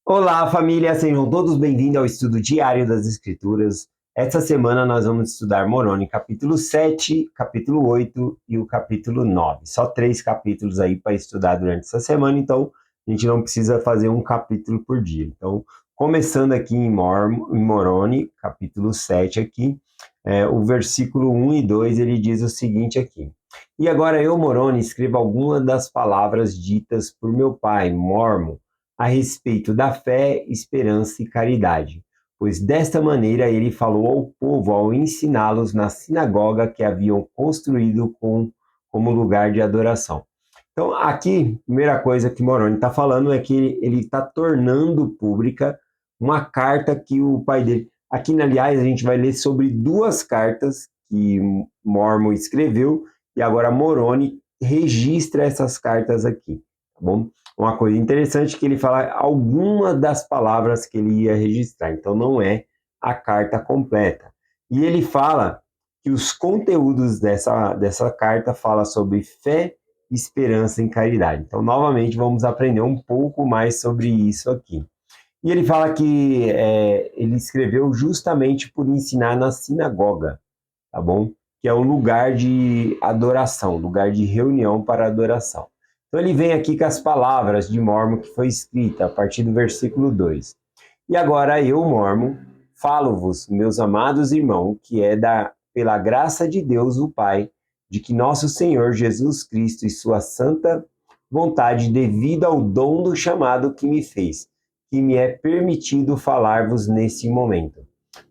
Olá, família, sejam todos bem-vindos ao estudo diário das Escrituras. Essa semana nós vamos estudar Moroni, capítulo 7, capítulo 8 e o capítulo 9. Só 3 capítulos aí para estudar durante essa semana, então a gente não precisa fazer um capítulo por dia. Então, começando aqui em Moroni, capítulo 7 aqui, o versículo 1 e 2, ele diz o seguinte aqui. E agora eu, Moroni, escrevo algumas das palavras ditas por meu pai, Mormo, a respeito da fé, esperança e caridade, pois desta maneira ele falou ao povo ao ensiná-los na sinagoga que haviam construído como lugar de adoração. Então, aqui, a primeira coisa que Moroni está falando é que ele está tornando pública uma carta que o pai dele. Aqui, aliás, a gente vai ler sobre 2 cartas que Mormon escreveu e agora Moroni registra essas cartas aqui, tá bom? Uma coisa interessante é que ele fala algumas das palavras que ele ia registrar, então não é a carta completa. E ele fala que os conteúdos dessa carta fala sobre fé, esperança e caridade. Então, novamente, vamos aprender um pouco mais sobre isso aqui. E ele fala que ele escreveu justamente por ensinar na sinagoga, tá bom? Que é o lugar de adoração, lugar de reunião para adoração. Então ele vem aqui com as palavras de Mormon que foi escrita a partir do versículo 2. E agora eu, Mormon, falo-vos, meus amados irmãos, que é pela graça de Deus o Pai, de que nosso Senhor Jesus Cristo e sua santa vontade, devido ao dom do chamado que me fez, que me é permitido falar-vos nesse momento.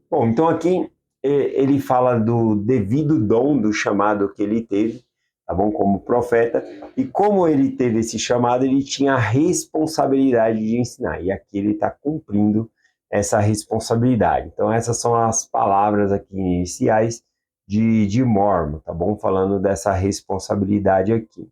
Bom, então aqui ele fala do devido dom do chamado que ele teve, tá bom? Como profeta, e como ele teve esse chamado, ele tinha a responsabilidade de ensinar, e aqui ele está cumprindo essa responsabilidade. Então, essas são as palavras aqui iniciais de Mormon, tá bom? Falando dessa responsabilidade aqui.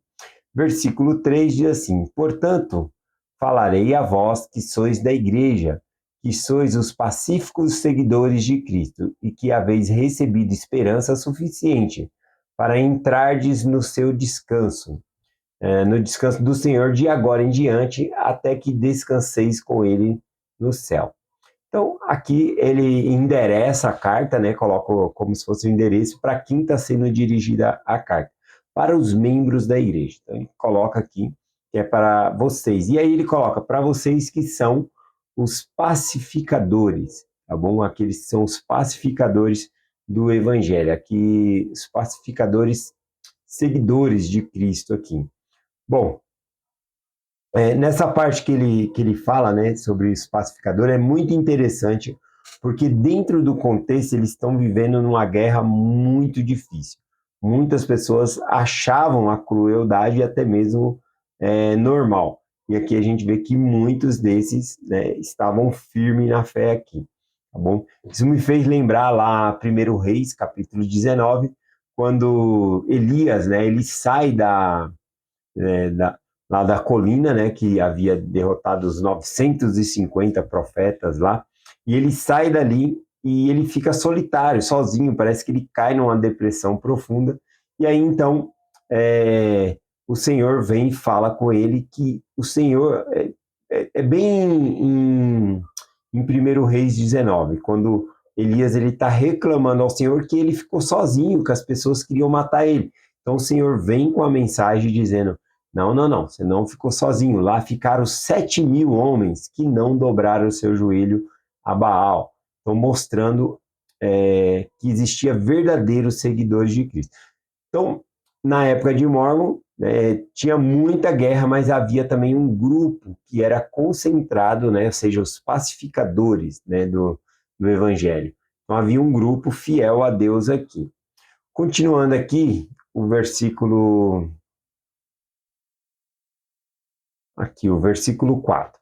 Versículo 3 diz assim: portanto, falarei a vós que sois da igreja, que sois os pacíficos seguidores de Cristo e que haveis recebido esperança suficiente para entrardes no seu descanso, no descanso do Senhor de agora em diante, até que descanseis com ele no céu. Então, aqui ele endereça a carta, né, coloca como se fosse o endereço para quem está sendo dirigida a carta, para os membros da igreja. Então, ele coloca aqui que é para vocês. E aí ele coloca para vocês que são os pacificadores, tá bom? Aqueles que são os pacificadores do evangelho, aqui os pacificadores seguidores de Cristo aqui. Bom, nessa parte que ele fala, né, sobre os pacificadores, é muito interessante, porque dentro do contexto eles estão vivendo numa guerra muito difícil. Muitas pessoas achavam a crueldade até mesmo normal. E aqui a gente vê que muitos desses, né, estavam firmes na fé aqui, tá bom? Isso me fez lembrar lá 1 Reis, capítulo 19, quando Elias, né, ele sai lá da colina, né, que havia derrotado os 950 profetas lá, e ele sai dali e ele fica solitário, sozinho, parece que ele cai numa depressão profunda, e aí então o Senhor vem e fala com ele que o Senhor, é bem em 1 Reis 19, quando Elias ele está reclamando ao Senhor que ele ficou sozinho, que as pessoas queriam matar ele. Então o Senhor vem com a mensagem dizendo: não, não, não, você não ficou sozinho. Lá ficaram 7.000 homens que não dobraram o seu joelho a Baal. Então, mostrando que existia verdadeiros seguidores de Cristo. Então, na época de Mormon, tinha muita guerra, mas havia também um grupo que era concentrado, né, ou seja, os pacificadores, né, do Evangelho. Então, havia um grupo fiel a Deus aqui. Continuando aqui, o versículo Aqui, o versículo 4.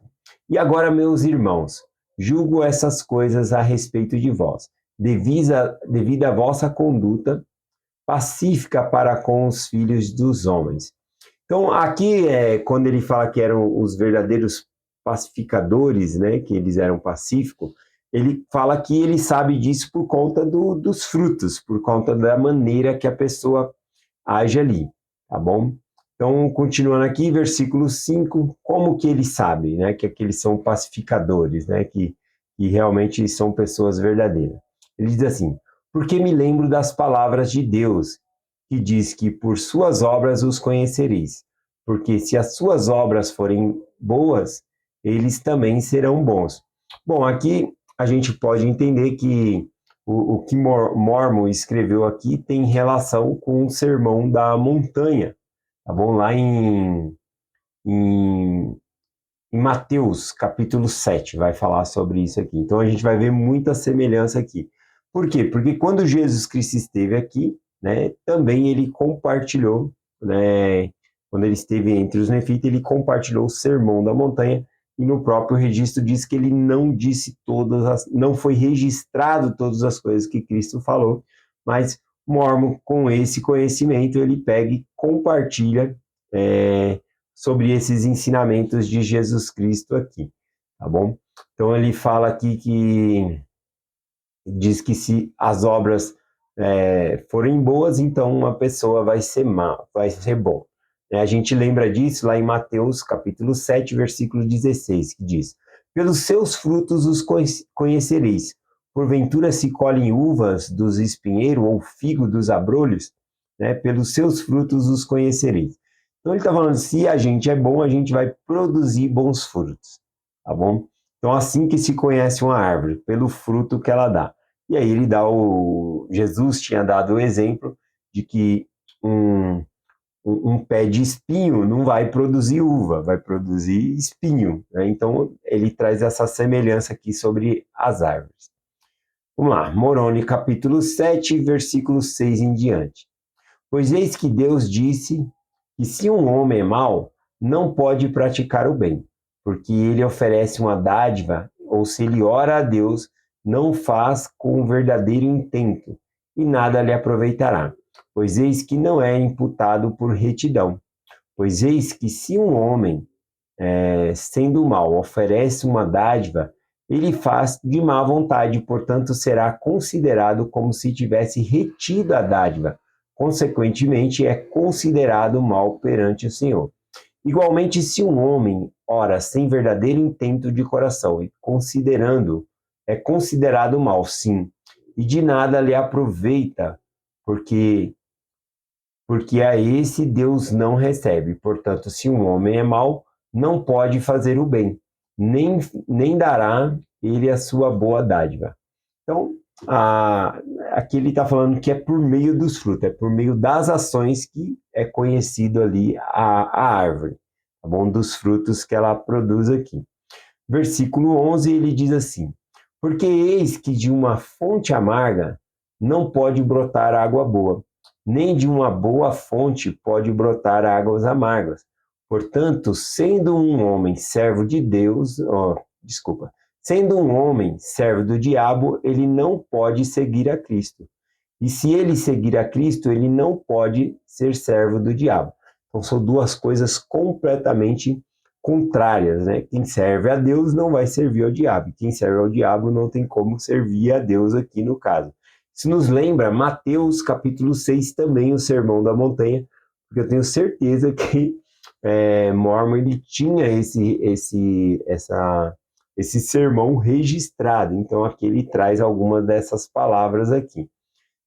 E agora, meus irmãos, julgo essas coisas a respeito de vós, devido à vossa conduta pacífica para com os filhos dos homens. Então, aqui, quando ele fala que eram os verdadeiros pacificadores, né, que eles eram pacíficos, ele fala que ele sabe disso por conta dos frutos, por conta da maneira que a pessoa age ali, tá bom? Então, continuando aqui, versículo 5, como que ele sabe, né, que aqueles são pacificadores, né, que realmente são pessoas verdadeiras? Ele diz assim, porque me lembro das palavras de Deus, que diz que por suas obras os conhecereis, porque se as suas obras forem boas, eles também serão bons. Bom, aqui a gente pode entender que o que Mormon escreveu aqui tem relação com o Sermão da Montanha, tá bom? Lá em, em Mateus, capítulo 7, vai falar sobre isso aqui. Então a gente vai ver muita semelhança aqui. Por quê? Porque quando Jesus Cristo esteve aqui, né, também ele compartilhou, né, quando ele esteve entre os nefitas, ele compartilhou o sermão da montanha, e no próprio registro diz que ele não disse não foi registrado todas as coisas que Cristo falou, mas Mormon, com esse conhecimento, ele pega e compartilha sobre esses ensinamentos de Jesus Cristo aqui, tá bom? Então ele fala aqui que diz que se as obras forem boas, então uma pessoa vai ser má, vai ser bom. A gente lembra disso lá em Mateus capítulo 7, versículo 16, que diz, pelos seus frutos os conhecereis. Porventura se colhem uvas dos espinheiros ou figo dos abrolhos? Né? Pelos seus frutos os conhecereis. Então ele está falando, se a gente é bom, a gente vai produzir bons frutos, tá bom? Então assim que se conhece uma árvore, pelo fruto que ela dá. E aí ele dá Jesus tinha dado o exemplo de que um pé de espinho não vai produzir uva, vai produzir espinho, né? Então ele traz essa semelhança aqui sobre as árvores. Vamos lá, Moroni capítulo 7, versículo 6 em diante. Pois eis que Deus disse que se um homem é mau, não pode praticar o bem, porque ele oferece uma dádiva, ou se ele ora a Deus, não faz com o verdadeiro intento, e nada lhe aproveitará. Pois eis que não é imputado por retidão. Pois eis que se um homem, sendo mau, oferece uma dádiva, ele faz de má vontade, portanto será considerado como se tivesse retido a dádiva. Consequentemente, é considerado mal perante o Senhor. Igualmente, se um homem ora sem verdadeiro intento de coração e considerando, é considerado mal, sim, e de nada lhe aproveita, porque a esse Deus não recebe. Portanto, se um homem é mau, não pode fazer o bem, nem dará ele a sua boa dádiva. Então, aqui ele está falando que é por meio dos frutos, é por meio das ações que é conhecido ali a árvore, tá bom? Dos frutos que ela produz aqui. Versículo 11, ele diz assim, porque eis que de uma fonte amarga não pode brotar água boa, nem de uma boa fonte pode brotar águas amargas. Portanto, sendo um homem servo de Deus, sendo um homem servo do diabo, ele não pode seguir a Cristo. E se ele seguir a Cristo, ele não pode ser servo do diabo. Então são duas coisas completamente contrárias, né? Quem serve a Deus não vai servir ao diabo. Quem serve ao diabo não tem como servir a Deus aqui no caso. Isso nos lembra Mateus capítulo 6 também, o Sermão da Montanha, porque eu tenho certeza que Mormon ele tinha esse sermão registrado. Então aqui ele traz algumas dessas palavras aqui,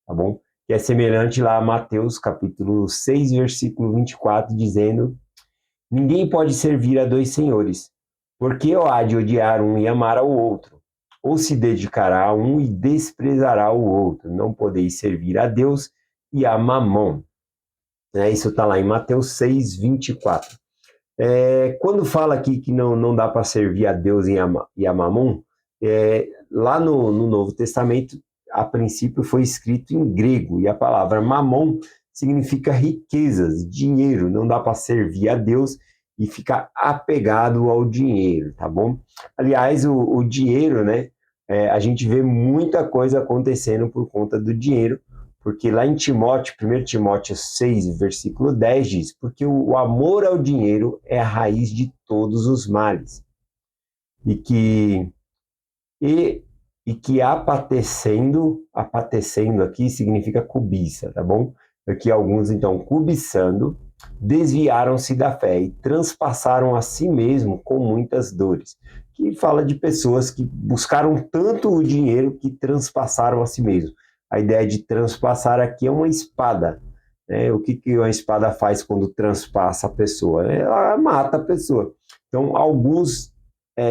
tá bom? Que é semelhante lá a Mateus capítulo 6, versículo 24, dizendo: ninguém pode servir a dois senhores, porque ou há de odiar um e amar ao outro, ou se dedicará a um e desprezará o outro. Não podeis servir a Deus e a Mamon. Isso está lá em Mateus 6, 24. Quando fala aqui que não dá para servir a Deus e a Mamon, lá no Novo Testamento, a princípio foi escrito em grego, e a palavra Mamon significa riquezas, dinheiro. Não dá para servir a Deus e ficar apegado ao dinheiro, tá bom? Aliás, o dinheiro, né? A gente vê muita coisa acontecendo por conta do dinheiro, porque lá em Timóteo, 1 Timóteo 6, versículo 10 diz, porque o amor ao dinheiro é a raiz de todos os males. E que apatecendo aqui significa cobiça, tá bom? Aqui alguns, então, cobiçando, desviaram-se da fé e transpassaram a si mesmo com muitas dores. Que fala de pessoas que buscaram tanto o dinheiro que transpassaram a si mesmo. A ideia de transpassar aqui é uma espada. Né? O que uma espada faz quando transpassa a pessoa? Ela mata a pessoa. Então, alguns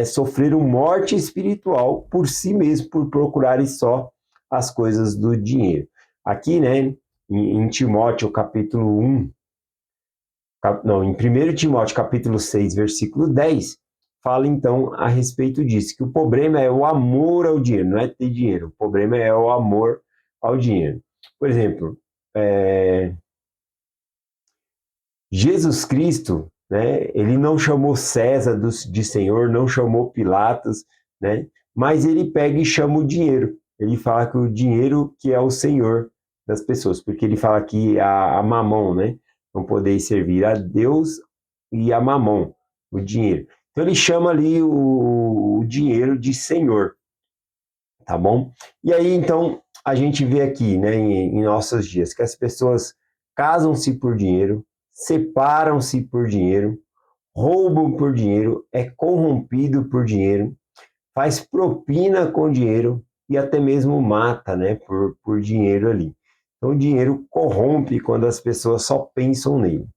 sofreram morte espiritual por si mesmos, por procurarem só as coisas do dinheiro. Aqui, né, em Timóteo, capítulo 1, não, em 1 Timóteo capítulo 6, versículo 10, fala então a respeito disso, que o problema é o amor ao dinheiro, não é ter dinheiro, o problema é o amor ao dinheiro. Por exemplo, Jesus Cristo, né, ele não chamou César de Senhor, não chamou Pilatos, né, mas ele pega e chama o dinheiro. Ele fala que o dinheiro que é o Senhor das pessoas, porque ele fala que a mamão, né, não poder servir a Deus e a mamão, o dinheiro. Então ele chama ali o dinheiro de Senhor, tá bom? E aí então a gente vê aqui, né, em nossos dias, que as pessoas casam-se por dinheiro, separam-se por dinheiro, roubam por dinheiro, é corrompido por dinheiro, faz propina com dinheiro e até mesmo mata, né, por dinheiro ali. Então o dinheiro corrompe quando as pessoas só pensam nele.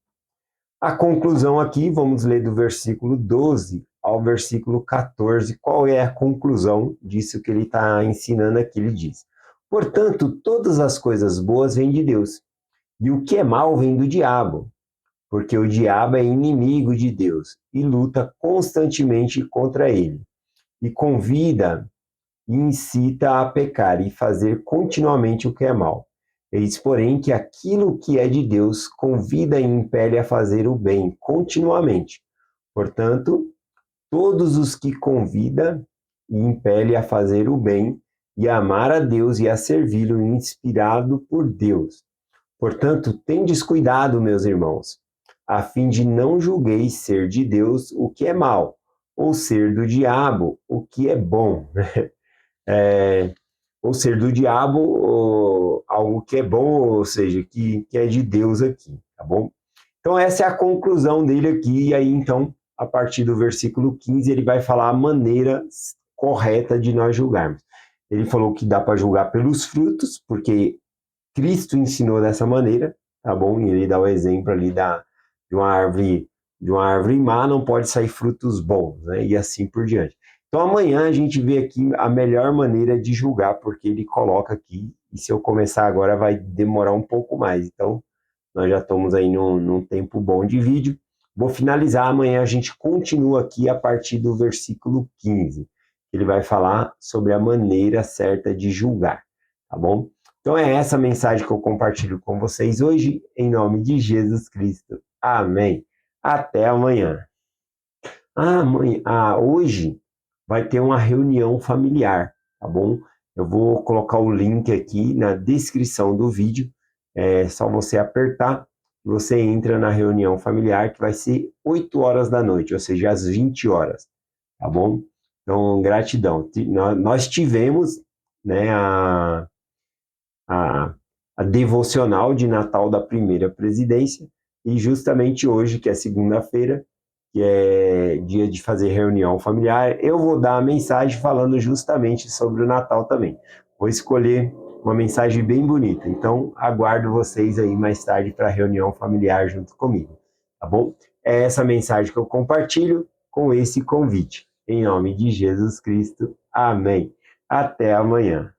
A conclusão aqui, vamos ler do versículo 12 ao versículo 14. Qual é a conclusão disso que ele está ensinando aqui? Ele diz: portanto, todas as coisas boas vêm de Deus, e o que é mal vem do diabo, porque o diabo é inimigo de Deus e luta constantemente contra ele, e convida e incita a pecar e fazer continuamente o que é mal. Eis, porém, que aquilo que é de Deus convida e impele a fazer o bem continuamente. Portanto, todos os que convida e impele a fazer o bem e a amar a Deus e a servi-lo, inspirado por Deus. Portanto, tendes cuidado, meus irmãos, a fim de não julgueis ser de Deus o que é mal, ou ser do diabo o que é bom. Ou ser do diabo ou algo que é bom, ou seja, que é de Deus aqui, tá bom? Então essa é a conclusão dele aqui, e aí então, a partir do versículo 15, ele vai falar a maneira correta de nós julgarmos. Ele falou que dá para julgar pelos frutos, porque Cristo ensinou dessa maneira, tá bom? E ele dá o exemplo ali de uma árvore, de uma árvore má não pode sair frutos bons, né? E assim por diante. Então amanhã a gente vê aqui a melhor maneira de julgar, porque ele coloca aqui, e se eu começar agora vai demorar um pouco mais. Então nós já estamos aí num tempo bom de vídeo. Vou finalizar, amanhã a gente continua aqui a partir do versículo 15. Ele vai falar sobre a maneira certa de julgar, tá bom? Então é essa mensagem que eu compartilho com vocês hoje, em nome de Jesus Cristo. Amém. Até amanhã. Hoje vai ter uma reunião familiar, tá bom? Eu vou colocar o link aqui na descrição do vídeo. É só você apertar e você entra na reunião familiar, que vai ser 8 horas da noite, ou seja, às 20 horas, tá bom? Então, gratidão. Nós tivemos, né, a, a devocional de Natal da primeira presidência, e justamente hoje, que é segunda-feira, que é dia de fazer reunião familiar, eu vou dar a mensagem falando justamente sobre o Natal também. Vou escolher uma mensagem bem bonita, então aguardo vocês aí mais tarde para a reunião familiar junto comigo, tá bom? É essa mensagem que eu compartilho com esse convite. Em nome de Jesus Cristo, amém. Até amanhã.